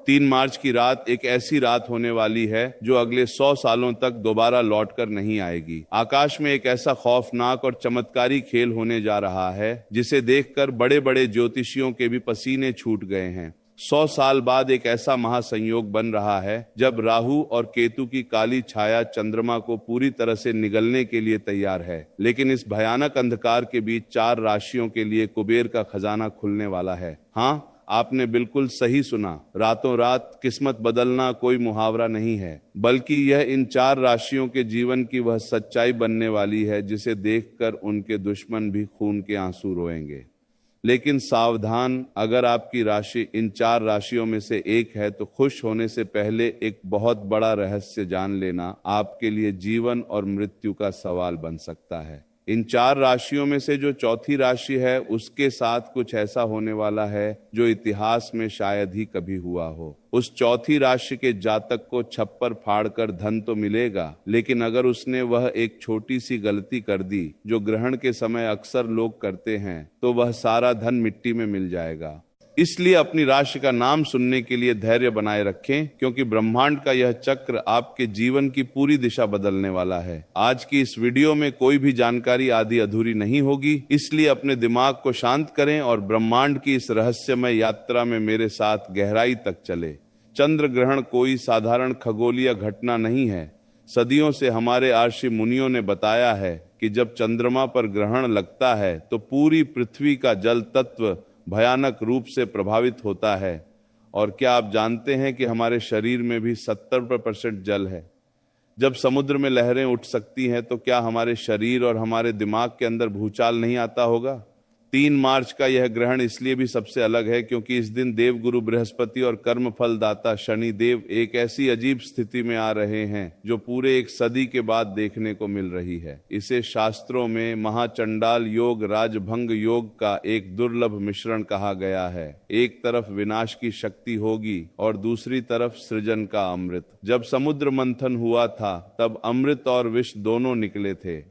3 मार्च की रात एक ऐसी रात होने वाली है जो अगले 100 सालों तक दोबारा लौटकर नहीं आएगी। आकाश में एक ऐसा खौफनाक और चमत्कारी खेल होने जा रहा है जिसे देखकर बड़े बड़े ज्योतिषियों के भी पसीने छूट गए हैं। 100 साल बाद एक ऐसा महासंयोग बन रहा है जब राहु और केतु की काली छाया चंद्रमा को पूरी तरह से निगलने के लिए तैयार है। लेकिन इस भयानक अंधकार के बीच 4 राशियों के लिए कुबेर का खजाना खुलने वाला है। हाँ, आपने बिल्कुल सही सुना। रातों रात किस्मत बदलना कोई मुहावरा नहीं है, बल्कि यह इन 4 राशियों के जीवन की वह सच्चाई बनने वाली है जिसे देखकर उनके दुश्मन भी खून के आंसू रोएंगे। लेकिन सावधान, अगर आपकी राशि इन 4 राशियों में से एक है तो खुश होने से पहले एक बहुत बड़ा रहस्य जान लेना आपके लिए जीवन और मृत्यु का सवाल बन सकता है। इन 4 राशियों में से जो चौथी राशि है उसके साथ कुछ ऐसा होने वाला है जो इतिहास में शायद ही कभी हुआ हो। उस चौथी राशि के जातक को छप्पर फाड़कर धन तो मिलेगा, लेकिन अगर उसने वह एक छोटी सी गलती कर दी जो ग्रहण के समय अक्सर लोग करते हैं तो वह सारा धन मिट्टी में मिल जाएगा। इसलिए अपनी राशि का नाम सुनने के लिए धैर्य बनाए रखें, क्योंकि ब्रह्मांड का यह चक्र आपके जीवन की पूरी दिशा बदलने वाला है। आज की इस वीडियो में कोई भी जानकारी आधी अधूरी नहीं होगी, इसलिए अपने दिमाग को शांत करें और ब्रह्मांड की इस रहस्यमय यात्रा में मेरे साथ गहराई तक चले। चंद्र ग्रहण कोई साधारण खगोलीय घटना नहीं है। सदियों से हमारे आर्षि मुनियों ने बताया है कि जब चंद्रमा पर ग्रहण लगता है तो पूरी पृथ्वी का जल तत्व भयानक रूप से प्रभावित होता है। और क्या आप जानते हैं कि हमारे शरीर में भी 70% जल है। जब समुद्र में लहरें उठ सकती हैं तो क्या हमारे शरीर और हमारे दिमाग के अंदर भूचाल नहीं आता होगा। 3 मार्च का यह ग्रहण इसलिए भी सबसे अलग है क्योंकि इस दिन देवगुरु बृहस्पति और कर्म फल दाता शनि देव एक ऐसी अजीब स्थिति में आ रहे हैं जो पूरे 1 सदी के बाद देखने को मिल रही है। इसे शास्त्रों में महाचंडाल योग राजभंग योग का एक दुर्लभ मिश्रण कहा गया है। एक तरफ विनाश की शक्ति होगी और दूसरी तरफ सृजन का अमृत। जब समुद्र मंथन हुआ था तब अमृत और विष दोनों निकले थे।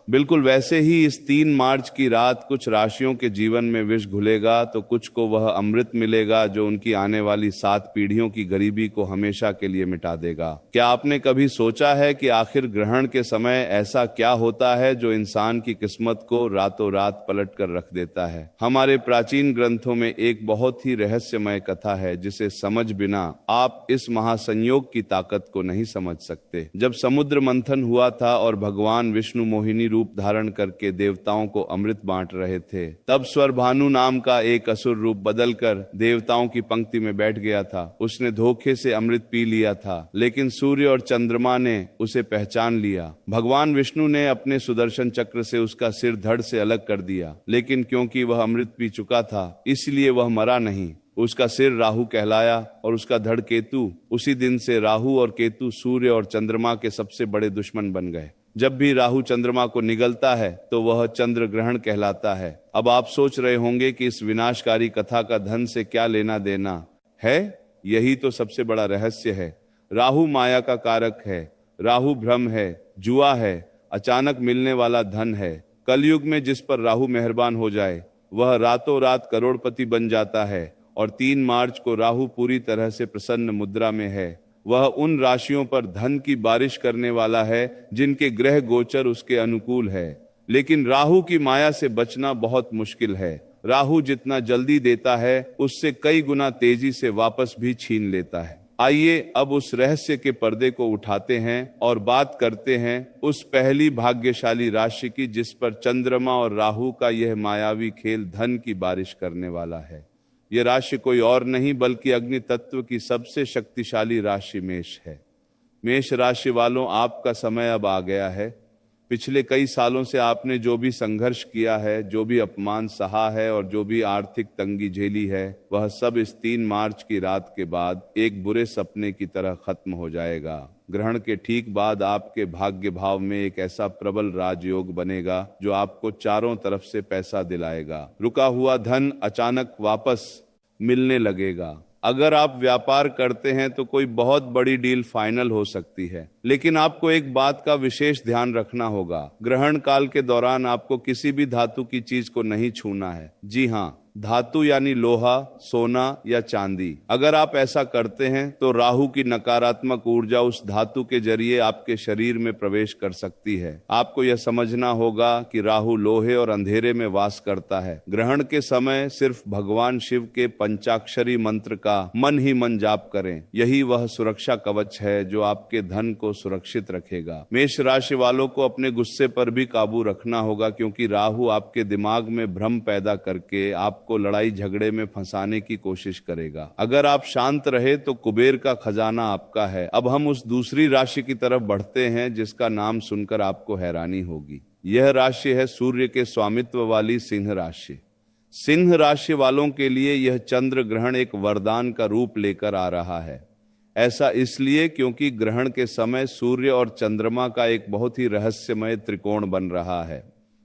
बिल्कुल वैसे ही इस 3 मार्च की रात कुछ राशियों के जीवन में विष घुलेगा तो कुछ को वह अमृत मिलेगा जो उनकी आने वाली 7 पीढ़ियों की गरीबी को हमेशा के लिए मिटा देगा। क्या आपने कभी सोचा है कि आखिर ग्रहण के समय ऐसा क्या होता है जो इंसान की किस्मत को रातों रात पलट कर रख देता है। हमारे प्राचीन ग्रंथों में एक बहुत ही रहस्यमय कथा है जिसे समझ बिना आप इस महासंयोग की ताकत को नहीं समझ सकते। जब समुद्र मंथन हुआ था और भगवान विष्णु मोहिनी रूप धारण करके देवताओं को अमृत बांट रहे थे, तब स्वरभानु नाम का एक असुर रूप बदलकर देवताओं की पंक्ति में बैठ गया था। उसने धोखे से अमृत पी लिया था, लेकिन सूर्य और चंद्रमा ने उसे पहचान लिया। भगवान विष्णु ने अपने सुदर्शन चक्र से उसका सिर धड़ से अलग कर दिया, लेकिन क्योंकि वह अमृत पी चुका था इसलिए वह मरा नहीं। उसका सिर राहु कहलाया और उसका धड़ केतु। उसी दिन से राहु और केतु सूर्य और चंद्रमा के सबसे बड़े दुश्मन बन गए। जब भी राहु चंद्रमा को निगलता है तो वह चंद्र ग्रहण कहलाता है। अब आप सोच रहे होंगे कि इस विनाशकारी कथा का धन से क्या लेना देना है। यही तो सबसे बड़ा रहस्य है। राहु माया का कारक है, राहु भ्रम है, जुआ है, अचानक मिलने वाला धन है। कलयुग में जिस पर राहु मेहरबान हो जाए वह रातों रात करोड़पति बन जाता है। और 3 मार्च को राहु पूरी तरह से प्रसन्न मुद्रा में है। वह उन राशियों पर धन की बारिश करने वाला है जिनके ग्रह गोचर उसके अनुकूल है। लेकिन राहु की माया से बचना बहुत मुश्किल है। राहु जितना जल्दी देता है उससे कई गुना तेजी से वापस भी छीन लेता है। आइए अब उस रहस्य के पर्दे को उठाते हैं और बात करते हैं उस पहली भाग्यशाली राशि की जिस पर चंद्रमा और राहु का यह मायावी खेल धन की बारिश करने वाला है। यह राशि कोई और नहीं बल्कि अग्नि तत्व की सबसे शक्तिशाली राशि मेष है। मेष राशि वालों, आपका समय अब आ गया है। पिछले कई सालों से आपने जो भी संघर्ष किया है, जो भी अपमान सहा है और जो भी आर्थिक तंगी झेली है, वह सब इस 3 मार्च की रात के बाद एक बुरे सपने की तरह खत्म हो जाएगा। ग्रहण के ठीक बाद आपके भाग्य भाव में एक ऐसा प्रबल राजयोग बनेगा जो आपको चारों तरफ से पैसा दिलाएगा। रुका हुआ धन अचानक वापस मिलने लगेगा। अगर आप व्यापार करते हैं तो कोई बहुत बड़ी डील फाइनल हो सकती है। लेकिन आपको एक बात का विशेष ध्यान रखना होगा। ग्रहण काल के दौरान आपको किसी भी धातु की चीज को नहीं छूना है। जी हाँ, धातु यानी लोहा, सोना या चांदी। अगर आप ऐसा करते हैं तो राहु की नकारात्मक ऊर्जा उस धातु के जरिए आपके शरीर में प्रवेश कर सकती है। आपको यह समझना होगा कि राहु लोहे और अंधेरे में वास करता है। ग्रहण के समय सिर्फ भगवान शिव के पंचाक्षरी मंत्र का मन ही मन जाप करें। यही वह सुरक्षा कवच है जो आपके धन को सुरक्षित रखेगा। मेष राशि वालों को अपने गुस्से पर भी काबू रखना होगा, क्योंकि राहु आपके दिमाग में भ्रम पैदा करके आपको लड़ाई झगड़े में फंसाने की कोशिश करेगा। अगर आप शांत रहे तो कुबेर का खजाना आपका है। अब हम उस दूसरी राशि की तरफ बढ़ते हैं जिसका नाम सुनकर आपको हैरानी होगी। यह राशि है सूर्य के स्वामित्व वाली सिंह राशि। सिंह राशि वालों के लिए यह चंद्र ग्रहण एक वरदान का रूप लेकर आ रहा है। ऐसा इसलिए क्योंकि ग्रहण के समय सूर्य और चंद्रमा का एक बहुत ही रहस्यमय त्रिकोण बन रहा है।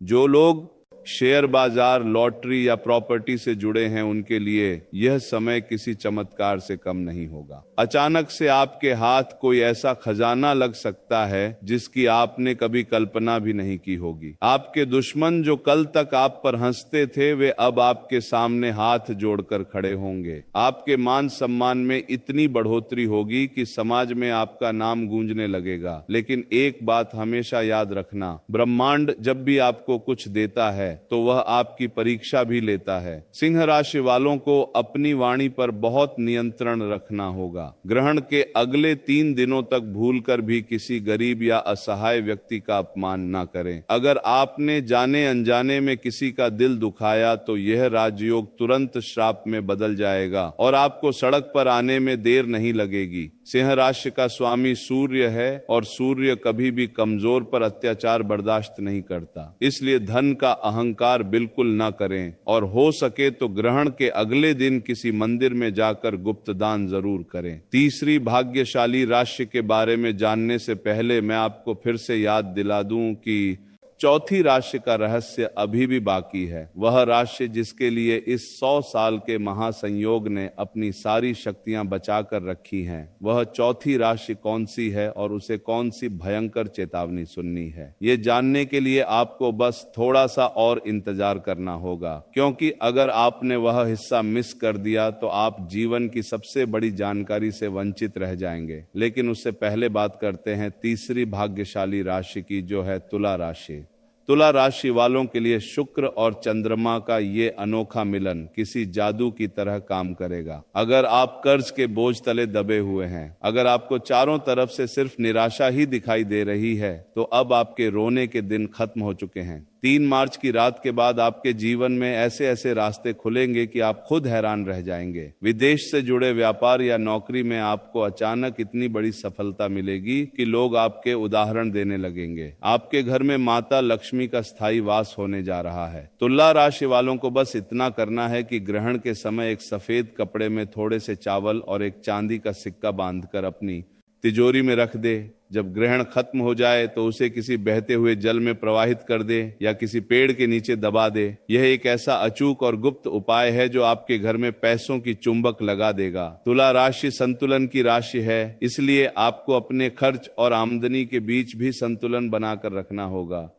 जो लोग शेयर बाजार, लॉटरी या प्रॉपर्टी से जुड़े हैं उनके लिए यह समय किसी चमत्कार से कम नहीं होगा। अचानक से आपके हाथ कोई ऐसा खजाना लग सकता है जिसकी आपने कभी कल्पना भी नहीं की होगी। आपके दुश्मन जो कल तक आप पर हंसते थे वे अब आपके सामने हाथ जोड़कर खड़े होंगे। आपके मान सम्मान में इतनी बढ़ोतरी होगी कि समाज में आपका नाम गूंजने लगेगा। लेकिन एक बात हमेशा याद रखना, ब्रह्मांड जब भी आपको कुछ देता है तो वह आपकी परीक्षा भी लेता है। सिंह राशि वालों को अपनी वाणी पर बहुत नियंत्रण रखना होगा। ग्रहण के अगले 3 दिनों तक भूलकर भी किसी गरीब या असहाय व्यक्ति का अपमान न करें। अगर आपने जाने अनजाने में किसी का दिल दुखाया तो यह राजयोग तुरंत श्राप में बदल जाएगा और आपको सड़क पर आने में देर नहीं लगेगी। सिंह राशि का स्वामी सूर्य है और सूर्य कभी भी कमजोर पर अत्याचार बर्दाश्त नहीं करता। इसलिए धन का अहंकार बिल्कुल न करें और हो सके तो ग्रहण के अगले दिन किसी मंदिर में जाकर गुप्त दान जरूर करें। तीसरी भाग्यशाली राशि के बारे में जानने से पहले मैं आपको फिर से याद दिला दूं कि चौथी राशि का रहस्य अभी भी बाकी है। वह राशि जिसके लिए इस 100 साल के महासंयोग ने अपनी सारी शक्तियां बचाकर रखी हैं, वह चौथी राशि कौन सी है और उसे कौन सी भयंकर चेतावनी सुननी है, ये जानने के लिए आपको बस थोड़ा सा और इंतजार करना होगा। क्योंकि अगर आपने वह हिस्सा मिस कर दिया तो आप जीवन की सबसे बड़ी जानकारी से वंचित रह जाएंगे। लेकिन उससे पहले बात करते हैं तीसरी भाग्यशाली राशि की, जो है तुला राशि। तुला राशि वालों के लिए शुक्र और चंद्रमा का ये अनोखा मिलन किसी जादू की तरह काम करेगा। अगर आप कर्ज के बोझ तले दबे हुए हैं, अगर आपको चारों तरफ से सिर्फ निराशा ही दिखाई दे रही है, तो अब आपके रोने के दिन खत्म हो चुके हैं। 3 मार्च की रात के बाद आपके जीवन में ऐसे ऐसे रास्ते खुलेंगे कि आप खुद हैरान रह जाएंगे। विदेश से जुड़े व्यापार या नौकरी में आपको अचानक इतनी बड़ी सफलता मिलेगी कि लोग आपके उदाहरण देने लगेंगे। आपके घर में माता लक्ष्मी का स्थायी वास होने जा रहा है। तुला राशि वालों को बस इतना करना है कि ग्रहण के समय एक सफेद कपड़े में थोड़े से चावल और एक चांदी का सिक्का बांधकर अपनी तिजोरी में रख दे। जब ग्रहण खत्म हो जाए तो उसे किसी बहते हुए जल में प्रवाहित कर दे या किसी पेड़ के नीचे दबा दे। यह एक ऐसा अचूक और गुप्त उपाय है जो आपके घर में पैसों की चुंबक लगा देगा। तुला राशि संतुलन की राशि है, इसलिए आपको अपने खर्च और आमदनी के बीच भी संतुलन बनाकर रखना होगा।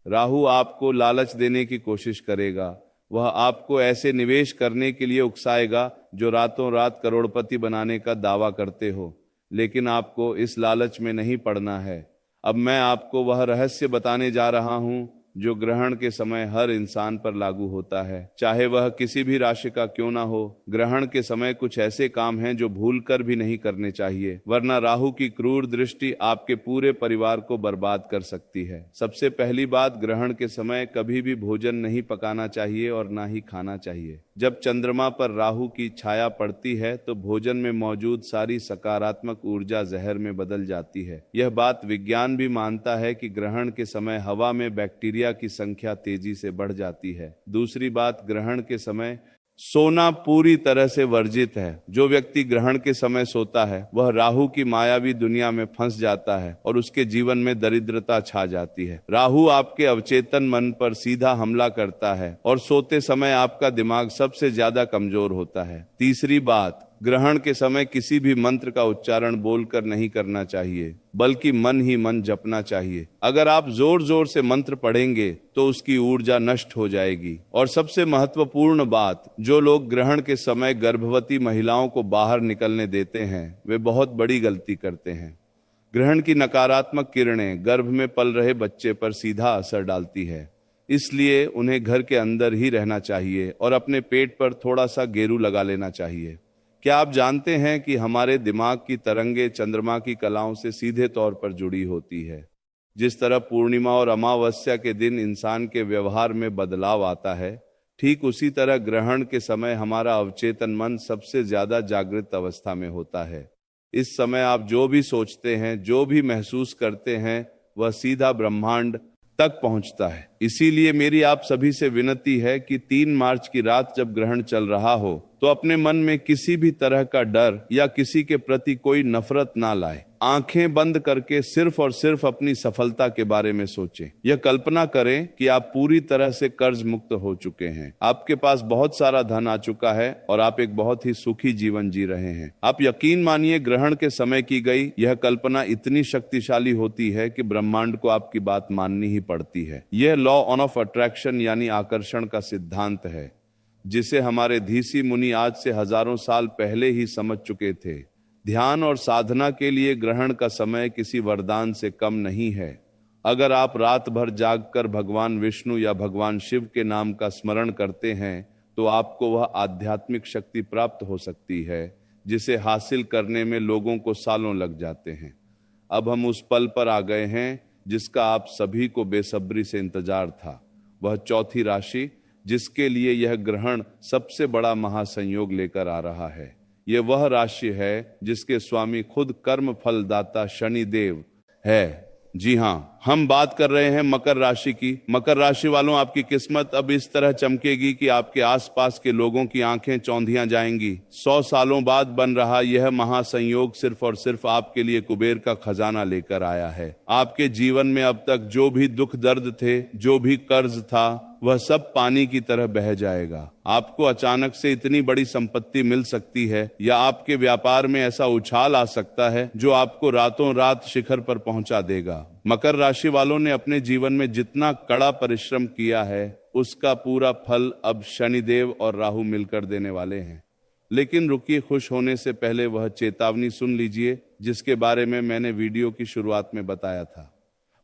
राहु आपको लालच देने की कोशिश करेगा। वह आपको ऐसे निवेश करने के लिए उकसाएगा जो रातों रात करोड़पति बनाने का दावा करते हो, लेकिन आपको इस लालच में नहीं पड़ना है। अब मैं आपको वह रहस्य बताने जा रहा हूं जो ग्रहण के समय हर इंसान पर लागू होता है, चाहे वह किसी भी राशि का क्यों ना हो। ग्रहण के समय कुछ ऐसे काम हैं जो भूलकर भी नहीं करने चाहिए, वरना राहु की क्रूर दृष्टि आपके पूरे परिवार को बर्बाद कर सकती है। सबसे पहली बात, ग्रहण के समय कभी भी भोजन नहीं पकाना चाहिए और ना ही खाना चाहिए। जब चंद्रमा पर राहु की छाया पड़ती है तो भोजन में मौजूद सारी सकारात्मक ऊर्जा जहर में बदल जाती है। यह बात विज्ञान भी मानता है कि ग्रहण के समय हवा में बैक्टीरिया की संख्या तेजी से बढ़ जाती है। दूसरी बात, ग्रहण के समय सोना पूरी तरह से वर्जित है। जो व्यक्ति ग्रहण के समय सोता है वह राहु की मायावी दुनिया में फंस जाता है और उसके जीवन में दरिद्रता छा जाती है। राहु आपके अवचेतन मन पर सीधा हमला करता है और सोते समय आपका दिमाग सबसे ज्यादा कमजोर होता है। तीसरी बात, ग्रहण के समय किसी भी मंत्र का उच्चारण बोलकर नहीं करना चाहिए, बल्कि मन ही मन जपना चाहिए। अगर आप जोर जोर से मंत्र पढ़ेंगे तो उसकी ऊर्जा नष्ट हो जाएगी। और सबसे महत्वपूर्ण बात, जो लोग ग्रहण के समय गर्भवती महिलाओं को बाहर निकलने देते हैं वे बहुत बड़ी गलती करते हैं। ग्रहण की नकारात्मक किरणें गर्भ में पल रहे बच्चे पर सीधा असर डालती है, इसलिए उन्हें घर के अंदर ही रहना चाहिए और अपने पेट पर थोड़ा सा गेरू लगा लेना चाहिए। क्या आप जानते हैं कि हमारे दिमाग की तरंगे चंद्रमा की कलाओं से सीधे तौर पर जुड़ी होती है? जिस तरह पूर्णिमा और अमावस्या के दिन इंसान के व्यवहार में बदलाव आता है, ठीक उसी तरह ग्रहण के समय हमारा अवचेतन मन सबसे ज्यादा जागृत अवस्था में होता है। इस समय आप जो भी सोचते हैं, जो भी महसूस करते हैं, वह सीधा ब्रह्मांड तक पहुंचता है। इसीलिए मेरी आप सभी से विनती है कि 3 मार्च की रात जब ग्रहण चल रहा हो तो अपने मन में किसी भी तरह का डर या किसी के प्रति कोई नफरत ना लाए। आंखें बंद करके सिर्फ और सिर्फ अपनी सफलता के बारे में सोचें। यह कल्पना करें कि आप पूरी तरह से कर्ज मुक्त हो चुके हैं, आपके पास बहुत सारा धन आ चुका है और आप एक बहुत ही सुखी जीवन जी रहे हैं। आप यकीन मानिए, ग्रहण के समय की गई यह कल्पना इतनी शक्तिशाली होती है कि ब्रह्मांड को आपकी बात माननी ही पड़ती है। यह लॉ ऑफ अट्रैक्शन यानी आकर्षण का सिद्धांत है, जिसे हमारे धीसी मुनि आज से हजारों साल पहले ही समझ चुके थे। ध्यान और साधना के लिए ग्रहण का समय किसी वरदान से कम नहीं है। अगर आप रात भर जागकर भगवान विष्णु या भगवान शिव के नाम का स्मरण करते हैं तो आपको वह आध्यात्मिक शक्ति प्राप्त हो सकती है जिसे हासिल करने में लोगों को सालों लग जाते हैं। अब हम उस पल पर आ गए हैं जिसका आप सभी को बेसब्री से इंतजार था। वह चौथी राशि जिसके लिए यह ग्रहण सबसे बड़ा महासंयोग लेकर आ रहा है, यह वह राशि है जिसके स्वामी खुद कर्म फलदाता शनिदेव है। जी हाँ, हम बात कर रहे हैं मकर राशि की। मकर राशि वालों, आपकी किस्मत अब इस तरह चमकेगी कि आपके आसपास के लोगों की आंखें चौंधियां जाएंगी। 100 सालों बाद बन रहा यह महासंयोग सिर्फ और सिर्फ आपके लिए कुबेर का खजाना लेकर आया है। आपके जीवन में अब तक जो भी दुख दर्द थे, जो भी कर्ज था, वह सब पानी की तरह बह जाएगा। आपको अचानक से इतनी बड़ी संपत्ति मिल सकती है या आपके व्यापार में ऐसा उछाल आ सकता है जो आपको रातों रात शिखर पर पहुंचा देगा। मकर राशि वालों ने अपने जीवन में जितना कड़ा परिश्रम किया है उसका पूरा फल अब शनिदेव और राहु मिलकर देने वाले हैं। लेकिन रुकिए, खुश होने से पहले वह चेतावनी सुन लीजिए जिसके बारे में मैंने वीडियो की शुरुआत में बताया था।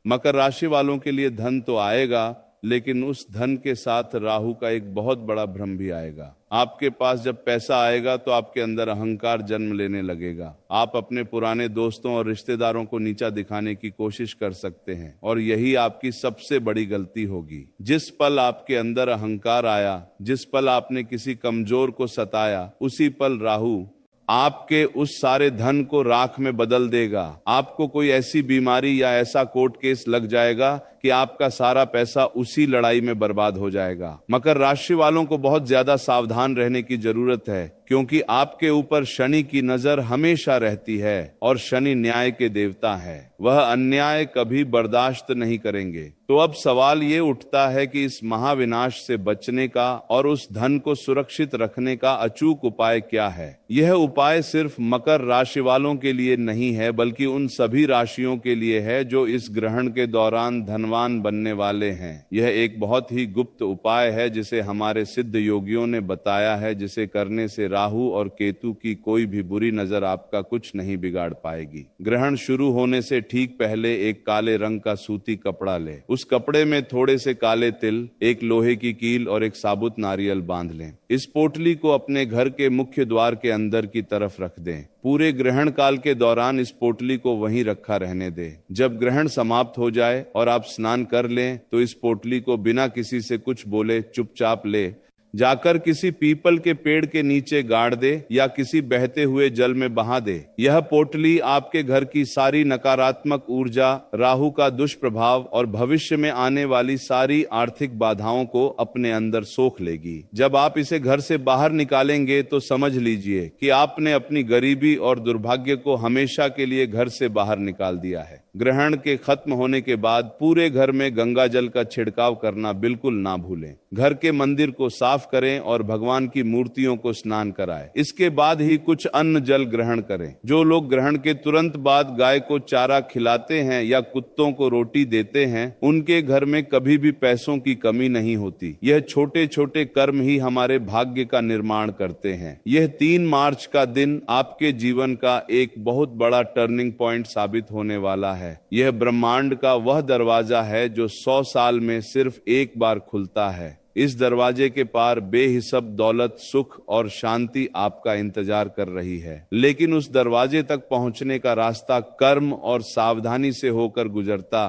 मकर राशि वालों के लिए धन तो आएगा, लेकिन उस धन के साथ राहु का एक बहुत बड़ा भ्रम भी आएगा। आपके पास जब पैसा आएगा तो आपके अंदर अहंकार जन्म लेने लगेगा। आप अपने पुराने दोस्तों और रिश्तेदारों को नीचा दिखाने की कोशिश कर सकते हैं और यही आपकी सबसे बड़ी गलती होगी। जिस पल आपके अंदर अहंकार आया, जिस पल आपने किसी कमजोर को सताया, उसी पल राहु आपके उस सारे धन को राख में बदल देगा। आपको कोई ऐसी बीमारी या ऐसा कोर्ट केस लग जाएगा कि आपका सारा पैसा उसी लड़ाई में बर्बाद हो जाएगा। मकर राशि वालों को बहुत ज्यादा सावधान रहने की जरूरत है, क्योंकि आपके ऊपर शनि की नजर हमेशा रहती है और शनि न्याय के देवता है। वह अन्याय कभी बर्दाश्त नहीं करेंगे। तो अब सवाल ये उठता है कि इस महाविनाश से बचने का और उस धन को सुरक्षित रखने का अचूक उपाय क्या है? यह उपाय सिर्फ मकर राशि वालों के लिए नहीं है, बल्कि उन सभी राशियों के लिए है जो इस ग्रहण के दौरान धनवान बनने वाले हैं। यह एक बहुत ही गुप्त उपाय है जिसे हमारे सिद्ध योगियों ने बताया है, जिसे करने से राहु और केतु की कोई भी बुरी नजर आपका कुछ नहीं बिगाड़ पाएगी। ग्रहण शुरू होने से ठीक पहले एक काले रंग का सूती कपड़ा ले। उस कपड़े में थोड़े से काले तिल, एक लोहे की कील और एक साबुत नारियल बांध लें। इस पोटली को अपने घर के मुख्य द्वार के अंदर की तरफ रख दें। पूरे ग्रहण काल के दौरान इस पोटली को वहीं रखा रहने दें। जब ग्रहण समाप्त हो जाए और आप स्नान कर लें तो इस पोटली को बिना किसी से कुछ बोले चुपचाप ले जाकर किसी पीपल के पेड़ के नीचे गाड़ दे या किसी बहते हुए जल में बहा दे। यह पोटली आपके घर की सारी नकारात्मक ऊर्जा, राहु का दुष्प्रभाव और भविष्य में आने वाली सारी आर्थिक बाधाओं को अपने अंदर सोख लेगी। जब आप इसे घर से बाहर निकालेंगे तो समझ लीजिए कि आपने अपनी गरीबी और दुर्भाग्य को हमेशा के लिए घर से बाहर निकाल दिया है। ग्रहण के खत्म होने के बाद पूरे घर में गंगा जल का छिड़काव करना बिल्कुल ना भूलें। घर के मंदिर को साफ करें और भगवान की मूर्तियों को स्नान कराएं। इसके बाद ही कुछ अन्न जल ग्रहण करें। जो लोग ग्रहण के तुरंत बाद गाय को चारा खिलाते हैं या कुत्तों को रोटी देते हैं, उनके घर में कभी भी पैसों की कमी नहीं होती। यह छोटे छोटे कर्म ही हमारे भाग्य का निर्माण करते हैं। यह 3 मार्च का दिन आपके जीवन का एक बहुत बड़ा टर्निंग पॉइंट साबित होने वाला है। यह ब्रह्मांड का वह दरवाजा है जो 100 साल में सिर्फ एक बार खुलता है। इस दरवाजे के पार बेहिसाब दौलत, सुख और शांति आपका इंतजार कर रही है। लेकिन उस दरवाजे तक पहुंचने का रास्ता कर्म और सावधानी से होकर गुजरता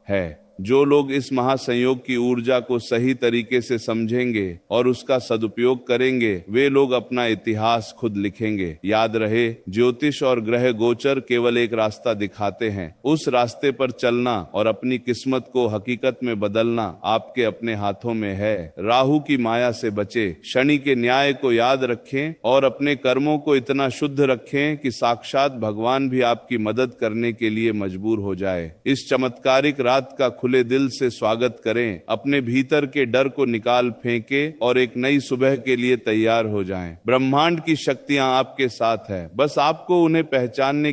है। जो लोग इस महासंयोग की ऊर्जा को सही तरीके से समझेंगे और उसका सदुपयोग करेंगे, वे लोग अपना इतिहास खुद लिखेंगे। याद रहे, ज्योतिष और ग्रह गोचर केवल एक रास्ता दिखाते हैं। उस रास्ते पर चलना और अपनी किस्मत को हकीकत में बदलना आपके अपने हाथों में है। राहु की माया से बचे, शनि के न्याय को याद रखें और अपने कर्मों को इतना शुद्ध रखें कि साक्षात भगवान भी आपकी मदद करने के लिए मजबूर हो जाए। इस चमत्कारिक रात का खुले दिल से स्वागत करें। अपने भीतर के डर को निकाल फेंकें और एक नई सुबह के लिए तैयार हो जाएं। ब्रह्मांड की शक्तियां आपके साथ है, बस आपको उन्हें पहचानने